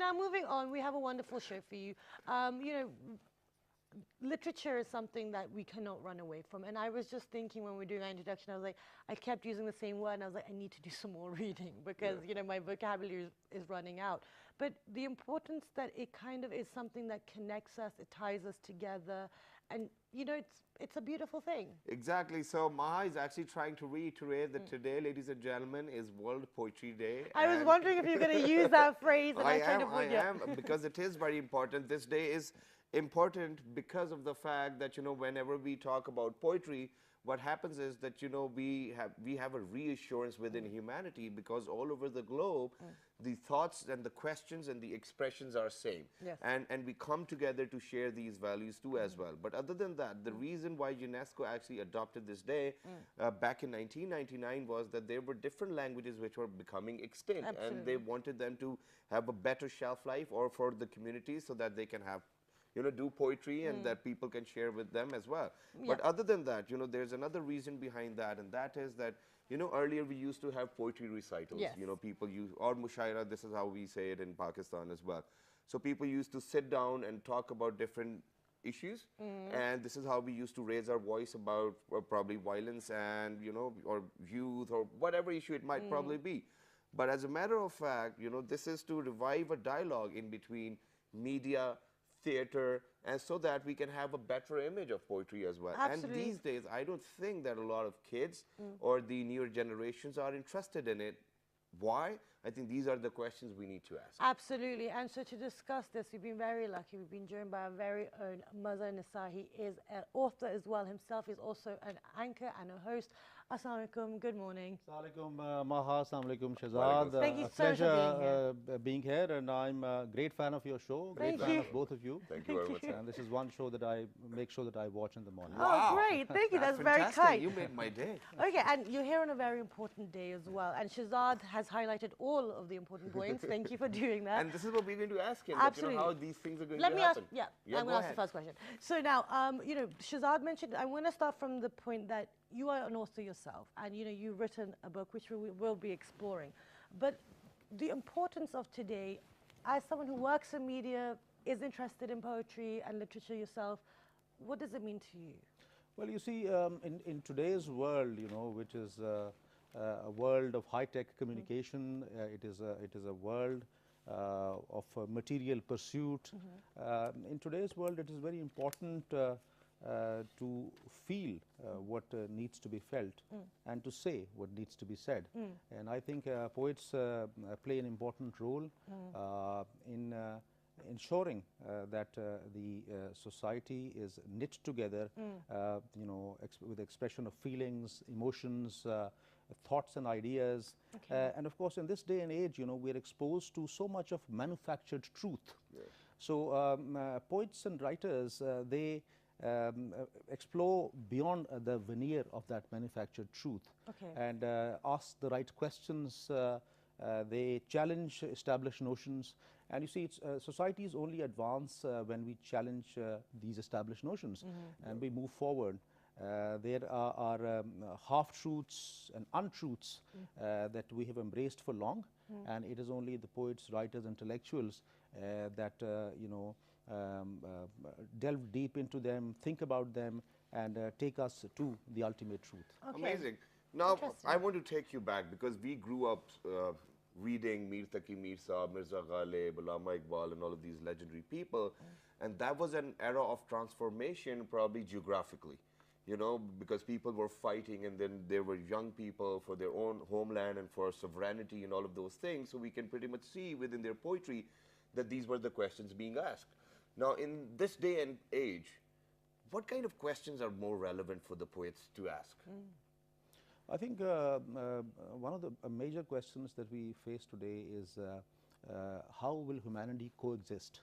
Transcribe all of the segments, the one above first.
now moving on, we have a wonderful show for you. You know, literature is something that we cannot run away from. And I was just thinking when we were doing our introduction, I was like, I kept using the same word, and I was like, I need to do some more reading because, you know, my vocabulary is running out. But the importance that it kind of is something that connects us, it ties us together, and, you know, it's a beautiful thing. Exactly. So Maha is actually trying to reiterate that today, ladies and gentlemen, is World Poetry Day. I was wondering if you're going to use that phrase. And I am, because it is very important. This day is important because of the fact that, you know, whenever we talk about poetry, what happens is that, you know, we have a reassurance within humanity, because all over the globe, the thoughts and the questions and the expressions are same. Yes. And we come together to share these values too as well. But other than that, the reason why UNESCO actually adopted this day back in 1999 was that there were different languages which were becoming extinct. Absolutely. And they wanted them to have a better shelf life, or for the community, so that they can have, you know, do poetry and that people can share with them as well. But other than that, you know, there's another reason behind that, and that is that, you know, earlier we used to have poetry recitals. Yes. You know, people use, or mushaira, this is how we say it in Pakistan as well. So people used to sit down and talk about different issues, and this is how we used to raise our voice about probably violence and, you know, or youth, or whatever issue it might probably be. But as a matter of fact, you know, this is to revive a dialogue in between media, theater, and so that we can have a better image of poetry as well. Absolutely. And these days, I don't think that a lot of kids or the newer generations are interested in it. Why? I think these are the questions we need to ask. Absolutely. And so to discuss this, we've been very lucky. We've been joined by our very own Mazhar Nisar. He is an author as well himself. He's also an anchor and a host. Assalamu alaikum. Good morning. Assalamu alaikum, Maha. Assalamu alaikum, Shahzad. Thank you A so much for pleasure being here, and I'm a great fan of your show. Great Thank fan you. of both of you. Thank you very much. And this is one show that I make sure that I watch in the morning. Oh, great. Thank you. That's very fantastic. kind. You made my day. Okay, and you're here on a very important day as well. And Shahzad has highlighted all of the important points. Thank you for doing that. And this is what we're going to ask him, that, you know, how these things are going Let to me happen. ask, yeah, Yeah, I'm go going to ask ahead. the first question. So now, you know, Shahzad mentioned, I want to start from the point that you are an author yourself, and, you know, you've written a book which we will be exploring. But the importance of today, as someone who works in media, is interested in poetry and literature yourself, what does it mean to you? Well, you see, in today's world, you know, which is a world of high-tech communication, it is a world of material pursuit. In today's world, it is very important to feel what needs to be felt and to say what needs to be said. And I think poets play an important role in ensuring that the society is knit together, you know, with expression of feelings, emotions, thoughts and ideas. And of course, in this day and age, you know, we're exposed to so much of manufactured truth. So poets and writers, they explore beyond the veneer of that manufactured truth and ask the right questions. They challenge established notions, and you see, societies only advance when we challenge these established notions and we move forward. There are half-truths and untruths that we have embraced for long, and it is only the poets, writers, intellectuals that you know, delve deep into them, think about them, and take us to the ultimate truth. Amazing. Now, I want to take you back, because we grew up reading Mir Taqi Mirza, Mirza Ghalib, Allama Iqbal, and all of these legendary people. And that was an era of transformation, probably geographically, you know, because people were fighting, and then there were young people for their own homeland and for sovereignty and all of those things. So we can pretty much see within their poetry that these were the questions being asked. Now, in this day and age, what kind of questions are more relevant for the poets to ask? I think one of the major questions that we face today is how will humanity coexist?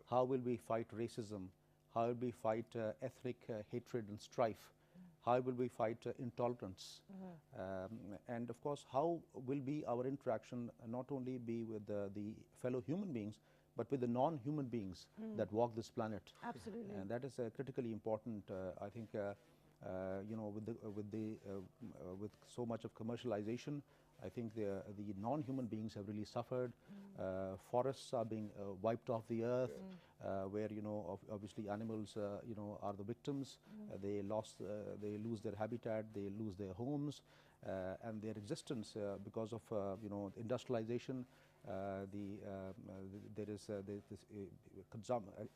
How will we fight racism? How will we fight ethnic hatred and strife? How will we fight intolerance? And of course, how will be our interaction not only be with the fellow human beings, but with the non-human beings that walk this planet? Absolutely. And that is critically important. I think you know, with so much of commercialization, I think the non-human beings have really suffered. Forests are being wiped off the earth, where obviously animals are the victims. They lose their habitat, they lose their homes, and their existence because of industrialization. There is this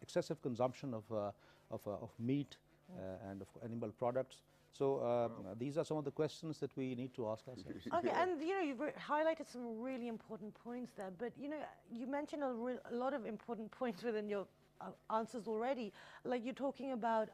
excessive consumption of meat and of animal products. So these are some of the questions that we need to ask ourselves. Okay, and you've highlighted some really important points there, but you mentioned a lot of important points within your answers already. Like you're talking about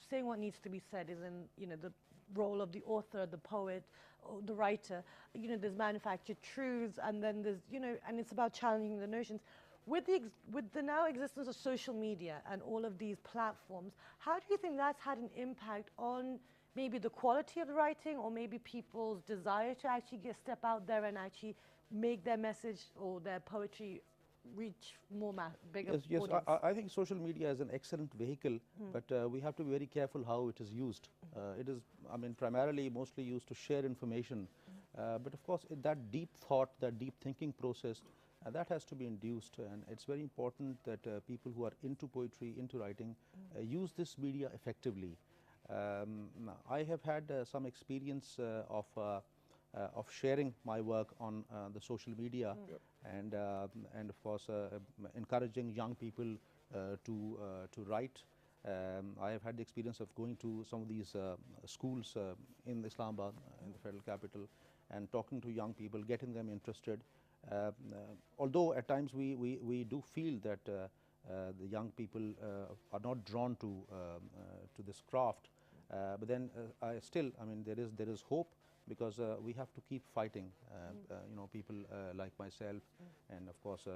saying what needs to be said is in the role of the author, the poet, or the writer. There's manufactured truths, and then there's and it's about challenging the notions. With the now existence of social media and all of these platforms, how do you think that's had an impact on maybe the quality of the writing, or maybe people's desire to actually step out there and actually make their message or their poetry reach more bigger Yes, audience? I think social media is an excellent vehicle, but we have to be very careful how it is used. It is, primarily mostly used to share information, but of course that deep thought, that deep thinking process, that has to be induced, and it's very important that people who are into poetry, into writing, use this media effectively. I have had some experience of sharing my work on the social media, and of course encouraging young people to write. I have had the experience of going to some of these schools in Islamabad, in the federal capital, and talking to young people, getting them interested. Although at times we do feel that the young people are not drawn to this craft, but then there is hope, because we have to keep fighting. People like myself, and of course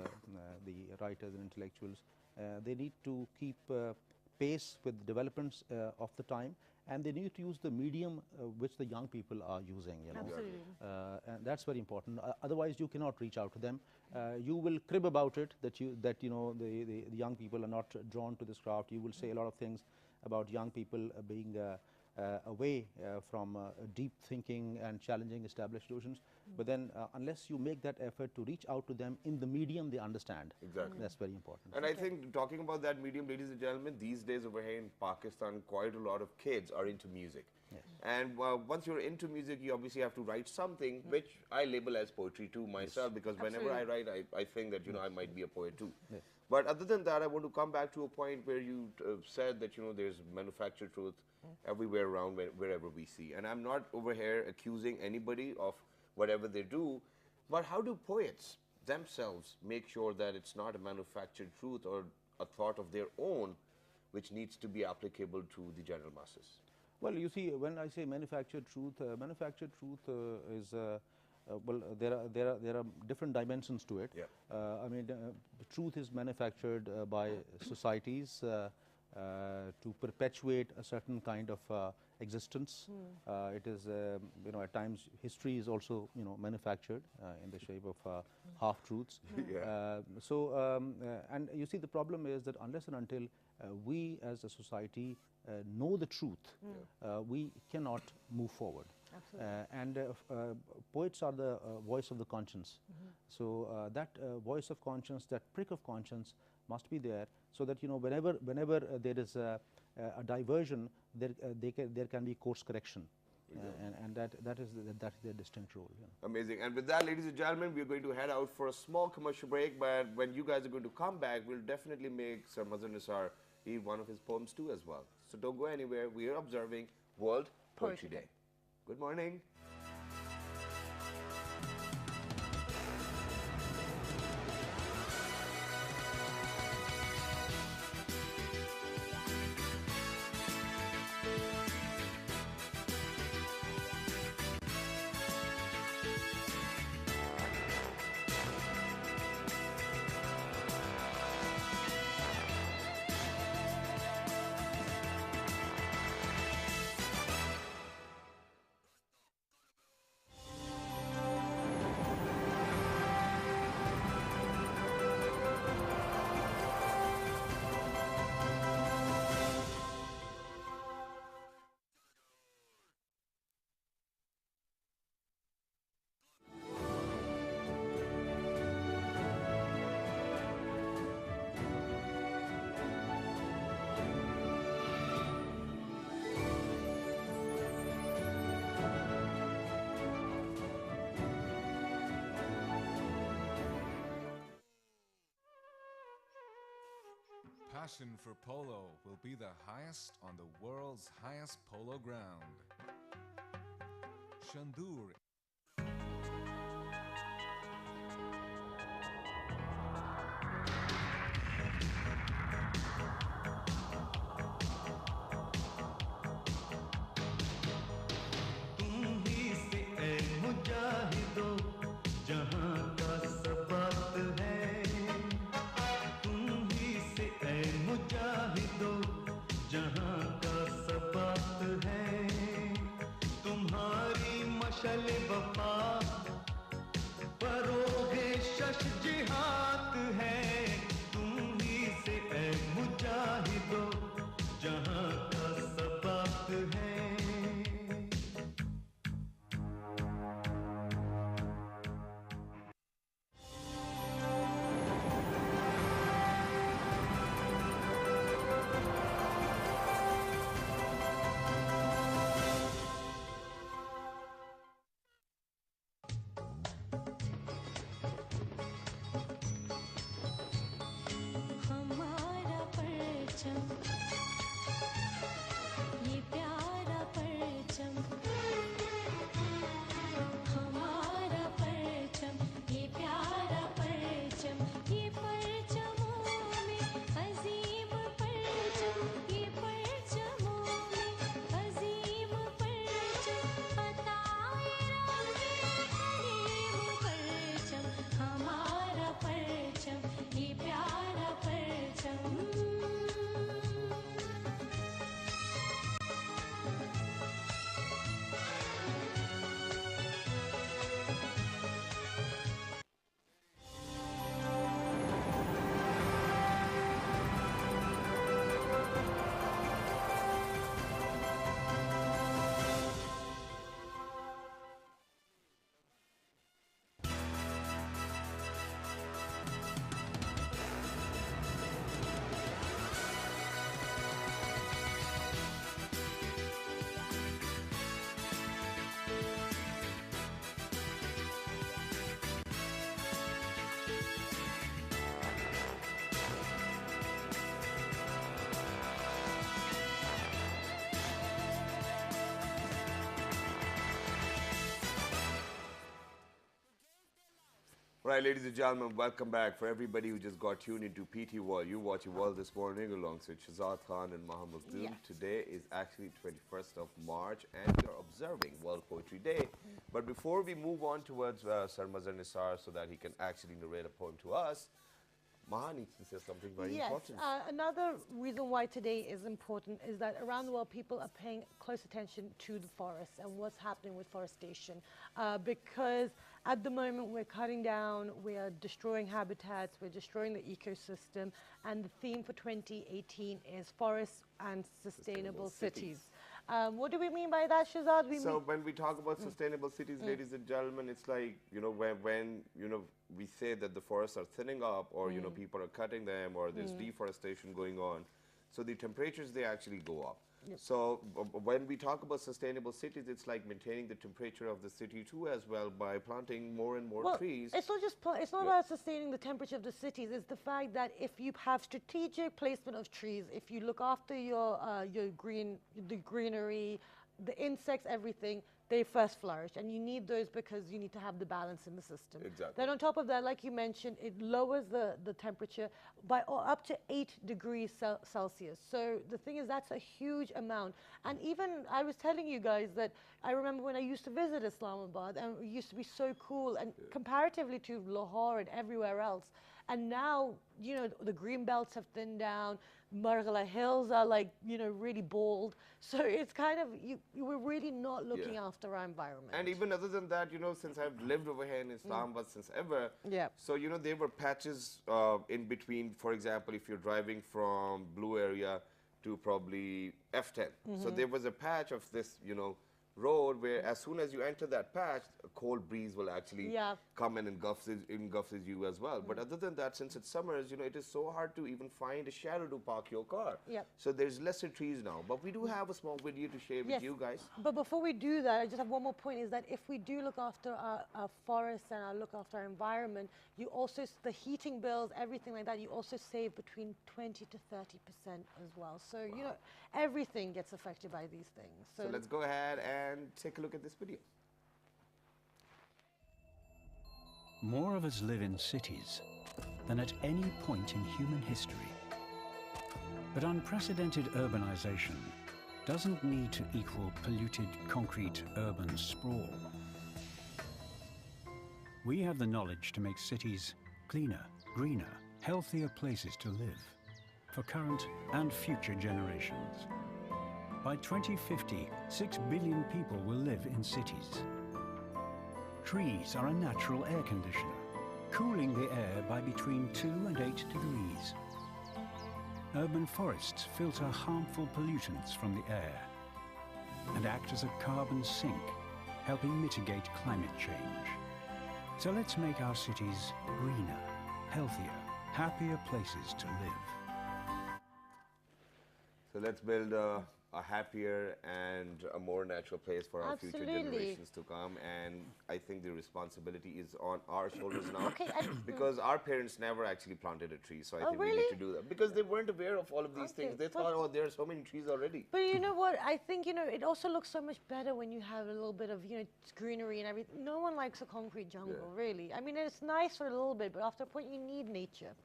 the writers and intellectuals, they need to keep pace with developments of the time, and they need to use the medium which the young people are using. Absolutely. And that's very important. Otherwise, you cannot reach out to them. You will crib about it that the young people are not drawn to this craft. You will say a lot of things about young people being away from deep thinking and challenging established notions. But then unless you make that effort to reach out to them in the medium they understand, exactly, that's very important. And I think, talking about that medium, ladies and gentlemen, these days over here in Pakistan, quite a lot of kids are into music. Yes. And once you're into music, you obviously have to write something, which I label as poetry too myself, because whenever I write, I think that I might be a poet too. Yes. But other than that, I want to come back to a point where you said that there's manufactured truth everywhere around, wherever we see. And I'm not over here accusing anybody of whatever they do, but how do poets themselves make sure that it's not a manufactured truth or a thought of their own which needs to be applicable to the general masses? Well, you see, when I say manufactured truth is well, there are different dimensions to it. Yeah. The truth is manufactured by societies to perpetuate a certain kind of existence. It is, at times history is also, manufactured in the shape of half-truths. Yeah. And you see, the problem is that unless and until we as a society know the truth, we cannot move forward. Poets are the voice of the conscience. So that voice of conscience, that prick of conscience, must be there, so that whenever there is a diversion, there can be course correction. And that is their distinct role. Amazing. And with that, ladies and gentlemen, we're going to head out for a small commercial break, but when you guys are going to come back, we'll definitely make Sir Mazhar Nisar read one of his poems too as well. So don't go anywhere. We are observing World Poetry Day. Good morning. passion for polo will be the highest on the world's highest polo ground. Shandur. Right, ladies and gentlemen, welcome back. For everybody who just got tuned into PT World, you watching World this morning alongside Shahzad Khan and Muhammad Doom. Yes. Today is actually 21st of March and we are observing World Poetry Day. But before we move on towards Sir Mazhar Nisar so that he can actually narrate a poem to us, Maha needs to say something very important. Another reason why today is important is that around the world people are paying close attention to the forests and what's happening with forestation. Because at the moment we're cutting down, we are destroying habitats, we're destroying the ecosystem, and the theme for 2018 is forests and sustainable cities. What do we mean by that, Shahzad? When we talk about sustainable cities, ladies and gentlemen, it's like, when we say that the forests are thinning up or, people are cutting them or there's deforestation going on. So the temperatures, they actually go up. Yep. So when we talk about sustainable cities, it's like maintaining the temperature of the city too as well by planting more and more trees. It's not just it's not about sustaining the temperature of the cities. It's the fact that if you have strategic placement of trees, if you look after the greenery, the insects, everything, they first flourish, and you need those because you need to have the balance in the system. Exactly. Then on top of that, like you mentioned, it lowers the temperature by up to 8 degrees Celsius. So the thing is, that's a huge amount. And even I was telling you guys that I remember when I used to visit Islamabad, and it used to be so cool, and comparatively to Lahore and everywhere else. And now, the green belts have thinned down. Margala hills are really bold. So it's kind of, we're really not looking after our environment. And even other than that, since I've lived over here in Islamabad since ever, so, there were patches in between, for example, if you're driving from Blue area to probably F10. So there was a patch of this, road where as soon as you enter that patch, a cold breeze will actually come and engulfs you as well. But other than that, since it's summers, you know, it is so hard to even find a shadow to park your car. So there's lesser trees now. But we do have a small video to share with you guys. But before we do that, I just have one more point, is that if we do look after our forests and look after our environment, you also, the heating bills, everything like that, you also save between 20 to 30% as well. So, you know, everything gets affected by these things. So let's go ahead and take a look at this video. More of us live in cities than at any point in human history. But unprecedented urbanization doesn't need to equal polluted concrete urban sprawl. We have the knowledge to make cities cleaner, greener, healthier places to live for current and future generations. By 2050, 6 billion people will live in cities. Trees are a natural air conditioner, cooling the air by between 2 and 8 degrees. Urban forests filter harmful pollutants from the air and act as a carbon sink, helping mitigate climate change. So let's make our cities greener, healthier, happier places to live. So let's build a happier and a more natural place for our future generations to come. And I think the responsibility is on our shoulders now. Because our parents never actually planted a tree. So I think we need to do that. Because they weren't aware of all of these things. They thought, oh, there are so many trees already. But you know what? I think, you know, it also looks so much better when you have a little bit of, you know, greenery and everything. No one likes a concrete jungle, really. I mean, it's nice for a little bit, but after a point, you need nature.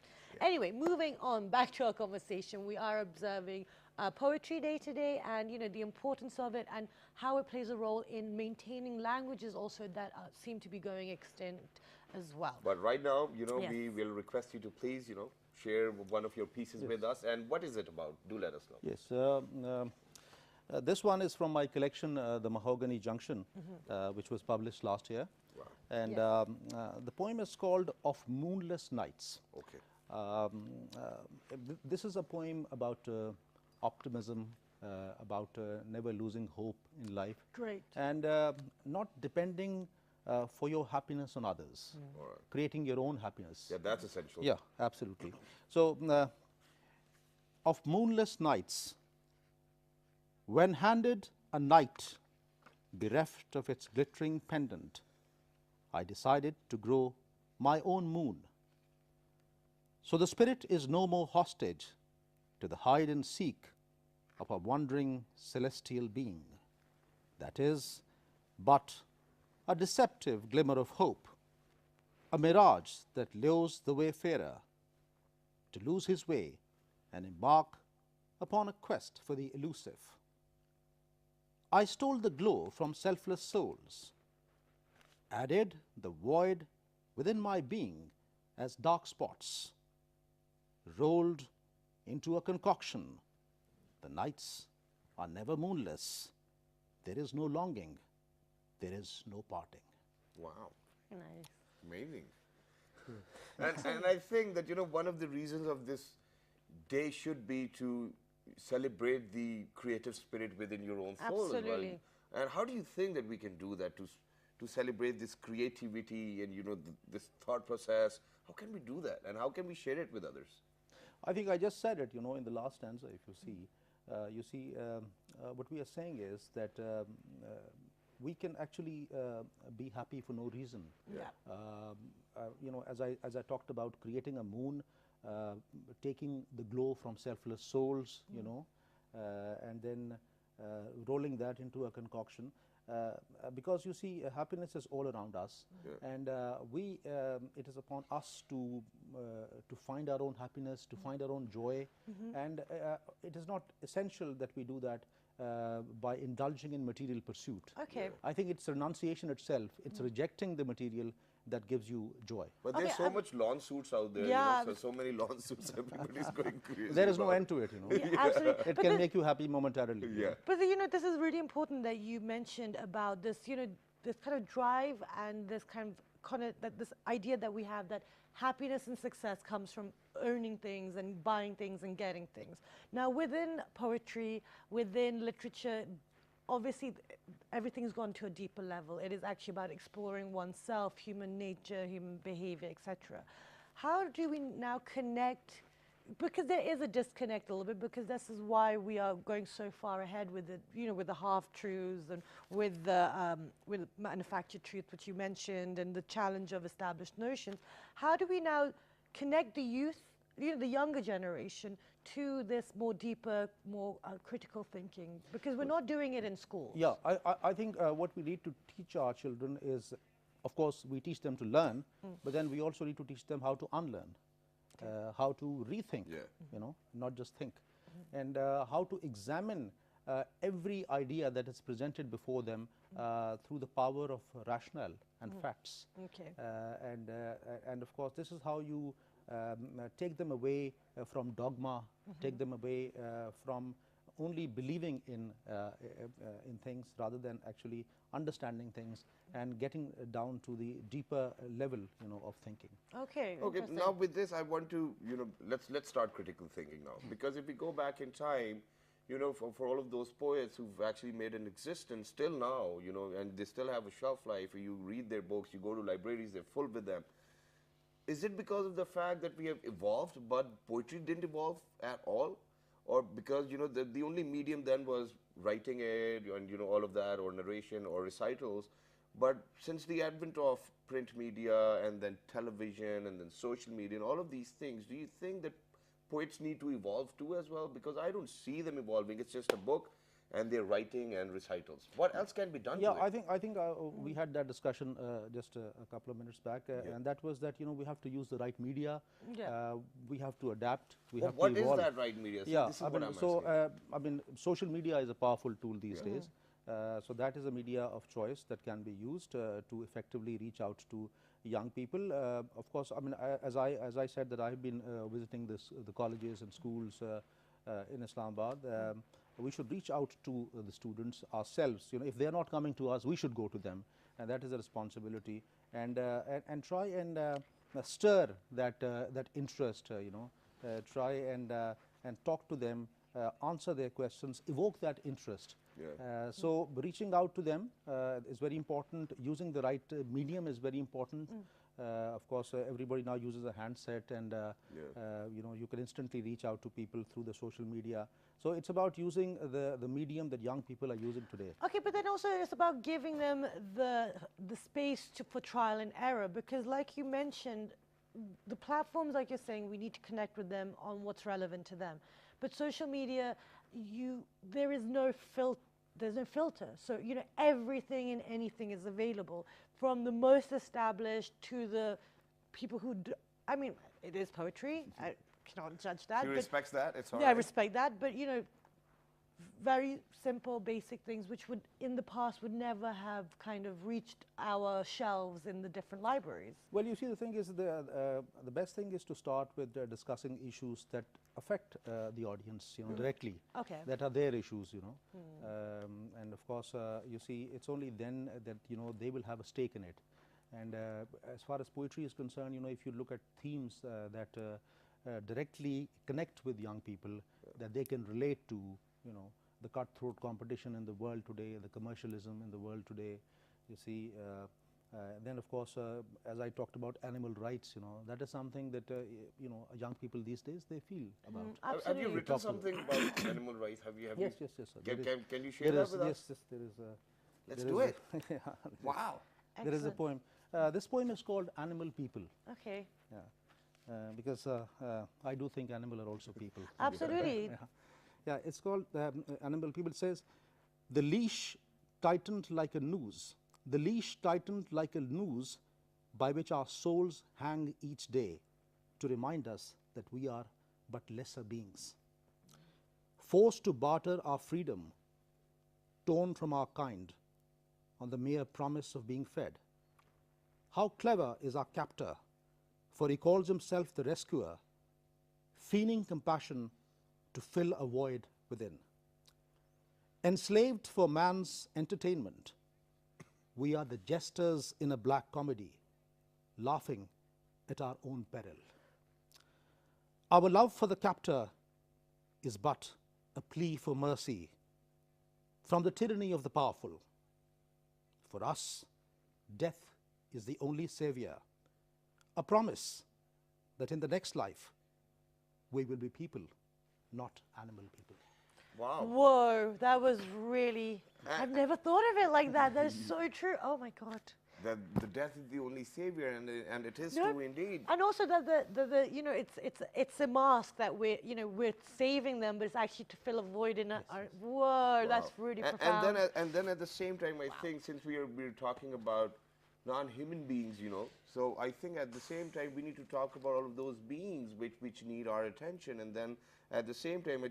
Anyway, moving on, back to our conversation. We are observing Poetry Day today, and you know the importance of it and how it plays a role in maintaining languages also that seem to be going extinct as well. But right now, you know, we will request you to please, you know, share one of your pieces with us. And what is it about? Do let us know. Yes. This one is from my collection, The Mahogany Junction, which was published last year. And the poem is called Of Moonless Nights. This is a poem about optimism, about never losing hope in life. And not depending for your happiness on others, creating your own happiness. Yeah, that's essential. Yeah, absolutely. So, of moonless nights, when handed a night bereft of its glittering pendant, I decided to grow my own moon. So the spirit is no more hostage to the hide and seek of a wandering celestial being. That is but a deceptive glimmer of hope, a mirage that lures the wayfarer to lose his way and embark upon a quest for the elusive. I stole the glow from selfless souls, added the void within my being as dark spots, rolled into a concoction. The nights are never moonless. There is no longing. There is no parting. Wow. Nice. Amazing. And I think that, you know, one of the reasons of this day should be to celebrate the creative spirit within your own soul as well. And how do you think that we can do that to celebrate this creativity and, you know, this thought process? How can we do that? And how can we share it with others? I think I just said it, you know, in the last stanza, if you see. What we are saying is that we can actually be happy for no reason. You know, as I talked about creating a moon, taking the glow from selfless souls, you know, and then rolling that into a concoction. Because you see, happiness is all around us, and it is upon us to find our own happiness, to find our own joy, and it is not essential that we do that by indulging in material pursuit. I think it's renunciation itself. It's rejecting the material that gives you joy. But there's so much lawn suits out there, you know, so many lawn suits, everybody's going crazy. There is no end to it, you know. Absolutely. It can make you happy momentarily. But you know, this is really important that you mentioned about this, you know, this kind of drive and this kind of this idea that we have that happiness and success comes from earning things and buying things and getting things. Now, within poetry, within literature, obviously everything's gone to a deeper level. It is actually about exploring oneself, human nature, human behavior, etc. How do we now connect? Because there is a disconnect a little bit, because this is why we are going so far ahead with the, with the half-truths and with manufactured truth, which you mentioned, and the challenge of established notions. How do we now connect the youth, the younger generation, to this more deeper, more critical thinking? Because we're not doing it in schools. Yeah, I think what we need to teach our children is, of course, we teach them to learn, but then we also need to teach them how to unlearn. How to rethink, not just think, and how to examine every idea that is presented before them through the power of rationale and facts. Okay. And of course, this is how you take them away from dogma, take them away from only believing in things rather than actually understanding things and getting down to the deeper level, of thinking. Okay. Okay. Now with this, I want to, let's start critical thinking now, because if we go back in time, for all of those poets who've actually made an existence still now, and they still have a shelf life. You read their books, you go to libraries, they're full with them. Is it because of the fact that we have evolved, but poetry didn't evolve at all? Or because, the only medium then was writing it and, all of that, or narration or recitals. But since the advent of print media and then television and then social media and all of these things, do you think that poets need to evolve too as well? Because I don't see them evolving. It's just a book and they're writing and recitals. What else can be done to it? I think we had that discussion just a couple of minutes back, and that was that, we have to use the right media. Yeah. We have to adapt. We have what to evolve. is that right media? Yeah, This is what I'm asking. social media is a powerful tool these days. So that is a media of choice that can be used to effectively reach out to young people. Of course, as I said, that I've been visiting the colleges and schools in Islamabad. We should reach out to the students ourselves. If they are not coming to us, we should go to them, and that is a responsibility. And try and stir that interest. Try and talk to them, answer their questions, evoke that interest. Yeah. So reaching out to them is very important. Using the right medium is very important. Of course, everybody now uses a handset, and you can instantly reach out to people through the social media. So it's about using the medium that young people are using today. Okay, but then also it's about giving them the space for trial and error, because like you mentioned, the platforms, like you're saying, we need to connect with them on what's relevant to them. But social media, there is no there's no filter. So, everything and anything is available, from the most established to the people who it is poetry. I cannot judge that. She respects that. It's all yeah, I right. respect that. But, very simple, basic things which would, in the past, would never have kind of reached our shelves in the different libraries. Well, you see, the thing is, the best thing is to start with discussing issues that affect the audience, directly. Okay. That are their issues, and of course, you see, it's only then that they will have a stake in it. And as far as poetry is concerned, if you look at themes that directly connect with young people, that they can relate to, the cutthroat competition in the world today, the commercialism in the world today, you see. Then, of course, as I talked about animal rights, that is something that, young people these days, they feel about. Have you written something about animal rights? Yes, sir. Can you share that with us? Yes, there is a... Let's do it. Yeah, Wow. there is a poem. This poem is called Animal People. Okay. Yeah. Because I do think animals are also people. Absolutely. Yeah, it's called Animal People. It says, the leash tightened like a noose, the leash tightened like a noose by which our souls hang each day to remind us that we are but lesser beings. Forced to barter our freedom, torn from our kind on the mere promise of being fed. How clever is our captor, for he calls himself the rescuer, feigning compassion to fill a void within. Enslaved for man's entertainment, we are the jesters in a black comedy, laughing at our own peril. Our love for the captor is but a plea for mercy, from the tyranny of the powerful. For us, death is the only savior, a promise that in the next life we will be people, not animal people. Wow. Whoa, that was really, I've never thought of it like that. That is so true. Oh my God. That the death is the only savior, and it is No, true indeed. And also that the you know, it's a mask that we're, you know, we're saving them, but it's actually to fill a void in our, whoa, that's really profound. And then at the same time, I think since we're talking about non-human beings, you know, so I think at the same time we need to talk about all of those beings which need our attention. And then at the same time, I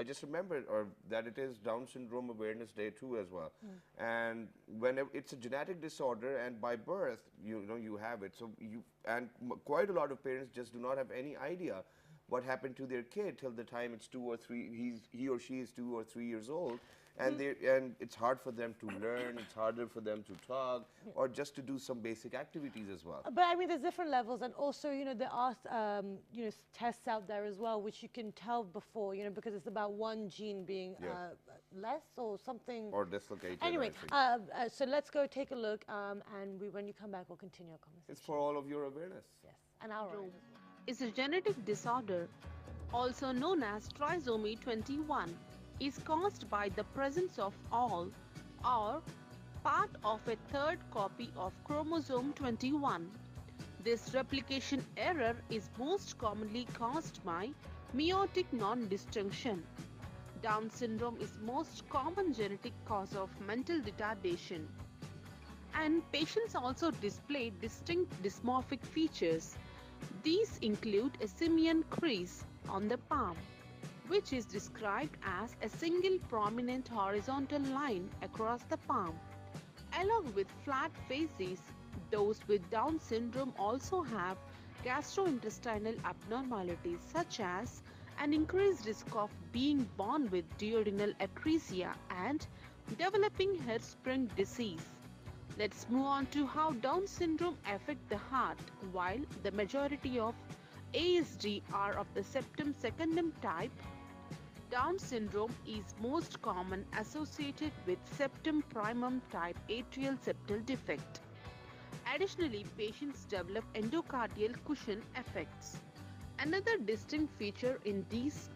just remembered that it is Down Syndrome Awareness Day too as well. And whenever it's a genetic disorder, and by birth, you know, you have it. So quite a lot of parents just do not have any idea what happened to their kid till the time it's 2 or 3. He or she is 2 or 3 years old, and it's hard for them to learn. It's harder for them to talk or just to do some basic activities as well. But I mean, there's different levels, and also, you know, there are, you know, tests out there as well, which you can tell before, you know, because it's about one gene being less or something. Or dislocated. Anyway, I think. so let's go take a look, and when you come back, we'll continue our conversation. It's for all of your awareness. Yes, and our own. Is a genetic disorder, also known as trisomy 21, is caused by the presence of all or part of a third copy of chromosome 21. This replication error is most commonly caused by meiotic non-disjunction. Down syndrome is most common genetic cause of mental retardation. And patients also display distinct dysmorphic features. These include a simian crease on the palm, which is described as a single prominent horizontal line across the palm. Along with flat faces, those with Down syndrome also have gastrointestinal abnormalities such as an increased risk of being born with duodenal atresia and developing hairspring disease. Let's move on to how Down syndrome affects the heart. While the majority of ASD are of the septum secundum type, Down syndrome is most common associated with septum primum type atrial septal defect. Additionally, patients develop endocardial cushion effects. Another distinct feature in these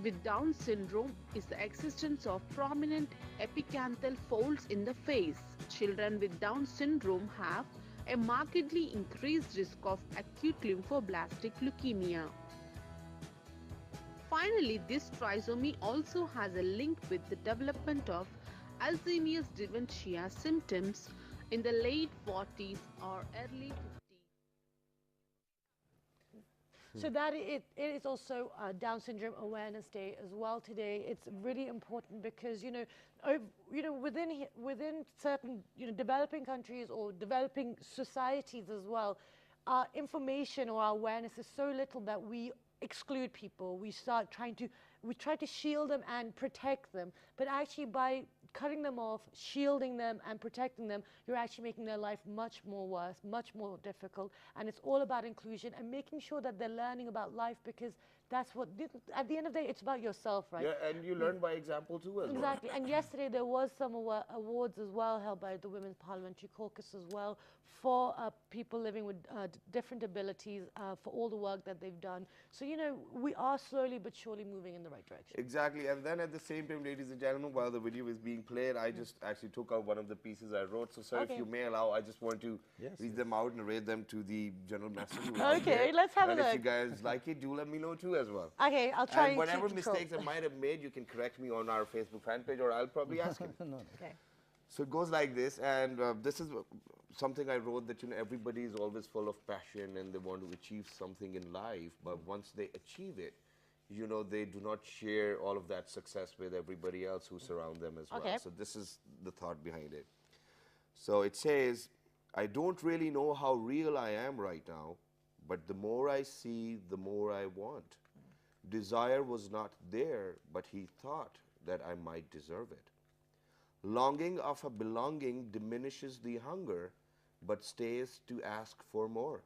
with Down syndrome is the existence of prominent epicanthal folds in the face. Children with Down syndrome have a markedly increased risk of acute lymphoblastic leukemia. Finally, this trisomy also has a link with the development of Alzheimer's dementia symptoms in the late 40s or early 50s. So that it is also Down Syndrome Awareness Day as well today. It's really important because, you know, within certain, you know, developing countries or developing societies as well, our information or our awareness is so little that we exclude people. We try to shield them and protect them, but actually by cutting them off, shielding them and protecting them, you're actually making their life much more worse, much more difficult. And it's all about inclusion and making sure that they're learning about life, because that's what, at the end of the day, it's about yourself, right? Yeah, and you learn by example too as well. Exactly. And yesterday there was some awards as well held by the Women's Parliamentary Caucus as well for people living with different abilities, for all the work that they've done. So, you know, we are slowly but surely moving in the right direction. Exactly. And then at the same time, ladies and gentlemen, while the video is being played, I just actually took out one of the pieces I wrote. So, sir, if you may allow, I just want to read them out and read them to the general message. Okay, let's have a look. And if you guys like it, do let me know too as well. Okay, I'll try and whatever keep control. mistakes I might have made, you can correct me on our Facebook fan page, or I'll probably ask him. Okay. So it goes like this, and this is something I wrote, that, you know, everybody is always full of passion and they want to achieve something in life, but once they achieve it, you know, they do not share all of that success with everybody else who surround them as well. So this is the thought behind it. So it says, I don't really know how real I am right now, but the more I see, the more I want. Desire was not there, but he thought that I might deserve it. Longing of a belonging diminishes the hunger, but stays to ask for more.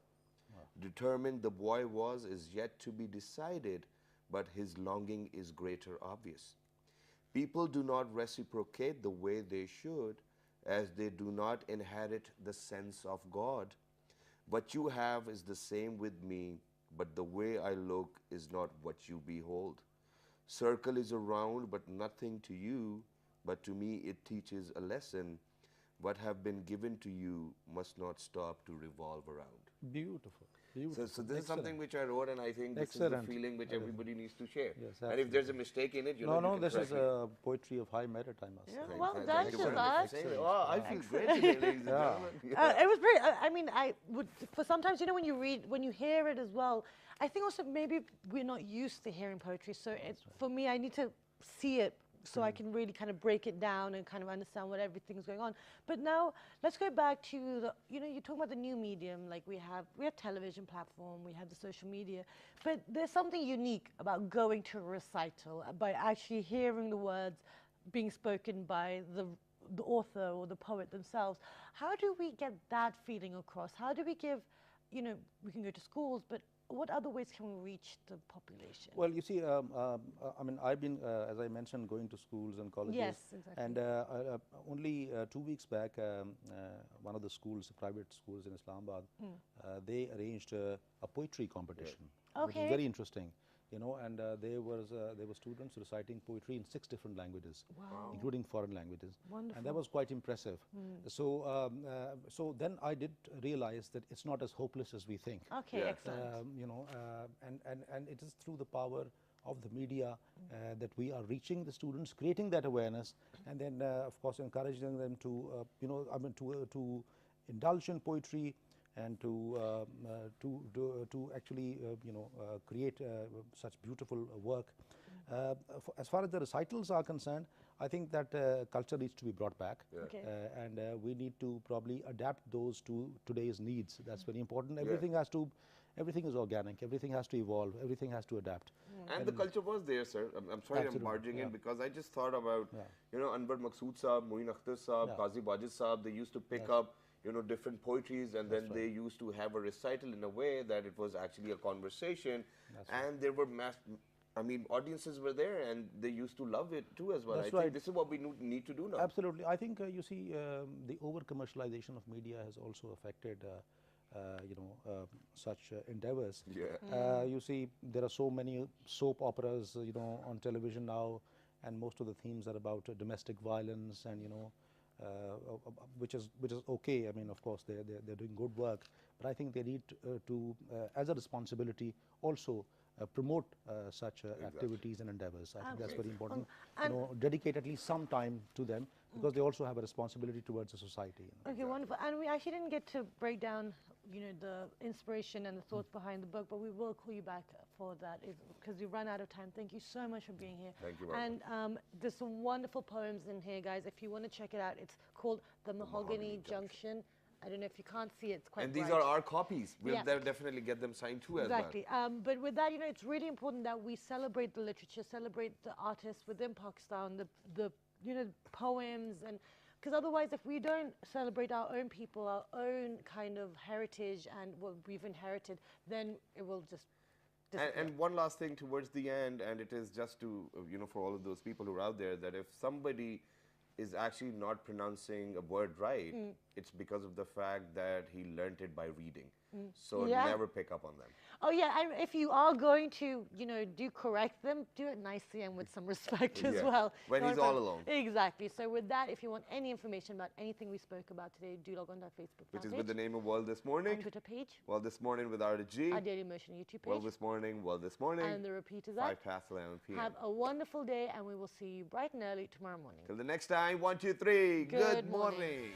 Determined the boy was is yet to be decided, but his longing is greater obvious. People do not reciprocate the way they should, as they do not inherit the sense of God. What you have is the same with me, but the way I look is not what you behold. Circle is around, but nothing to you, but to me it teaches a lesson. What have been given to you must not stop to revolve around. Beautiful. Beautiful. So this is something which I wrote, and I think this is the feeling which everybody needs to share. Yes, and if there's a mistake in it, you no, know, you this can is correct me. poetry of high merit, I must say. Yeah, well done, Thank you very much Shazad. for saying that. Oh, I feel great today, ladies and gentlemen. It was pretty. I mean, I would. For sometimes, you know, when you read, when you hear it as well. I think also maybe we're not used to hearing poetry, so it's for me. I need to see it so I can really kind of break it down and kind of understand what everything's going on. But now let's go back to the. You know, you talk about the new medium. Like we have television platform, we have the social media, but there's something unique about going to a recital by actually hearing the words being spoken by the author or the poet themselves. How do we get that feeling across? How do we give, you know, we can go to schools, but what other ways can we reach the population? Well, you see, I mean, I've been, as I mentioned, going to schools and colleges. Yes, exactly. And only 2 weeks back, one of the schools, private schools in Islamabad, they arranged a poetry competition. Which Okay. is very interesting. You know, and there were students reciting poetry in 6 different languages, including foreign languages. Wonderful. And that was quite impressive. So then I did realize that it's not as hopeless as we think. Okay, excellent. You know, and it is through the power of the media that we are reaching the students, creating that awareness, and then of course encouraging them to you know, I mean, to indulge in poetry and to actually you know, create such beautiful work. As far as the recitals are concerned, I think that culture needs to be brought back, Okay. and we need to probably adapt those to today's needs. That's very important. Everything has to, everything is organic. Everything has to evolve. Everything has to adapt. And the culture was there, sir. I'm sorry Absolutely, I'm barging yeah. in, because I just thought about, you know, Anwar Maqsood Saab, Moin Akhtar Saab, Qazi Wajid Saab, they used to pick up, you know, different poetries, and then they used to have a recital in a way that it was actually a conversation. And there were I mean, audiences were there, and they used to love it too as well. That's I right. think this is what we need to do now. Absolutely. I think you see, the over-commercialization of media has also affected you know, such endeavors. Yeah. You see, there are so many soap operas, you know, on television now, and most of the themes are about domestic violence, and you know, which is okay. I mean, of course, they're doing good work, but I think they need to, as a responsibility, also promote such activities and endeavors. I think that's very important. You know, dedicate at least some time to them, because they also have a responsibility towards the society. You know. Okay, wonderful. And we actually didn't get to break down, you know, the inspiration and the thoughts behind the book, but we will call you back for that because we've run out of time. Thank you so much for being here. Thank you very much. And there's some wonderful poems in here, guys. If you want to check it out, it's called The Mahogany Junction. I don't know if you can't see it. It's quite And these bright. are our copies. We'll Yeah. definitely get them signed too Exactly. as well. But with that, you know, it's really important that we celebrate the literature, celebrate the artists within Pakistan, the you know, poems, and because otherwise, if we don't celebrate our own people, our own kind of heritage and what we've inherited, then it will just disappear. And one last thing towards the end, and it is just to, you know, for all of those people who are out there, that if somebody is actually not pronouncing a word right, it's because of the fact that he learnt it by reading. So Yeah. never pick up on them. Oh yeah, and if you are going to, you know, correct them, do it nicely and with some respect as Yeah. well. When Not he's in front- all alone. Exactly. So with that, if you want any information about anything we spoke about today, do log on to our Facebook Which fan is with the page, name of World This and Morning. Twitter page, Well, this morning with Arda G. our Daily Motion YouTube Well, page, this morning, well, this morning. and the repeat is 5 up. past 11 p.m. Have a wonderful day, and we will see you bright and early tomorrow morning. Till the next time, 1, 2, 3. Good Good morning. morning.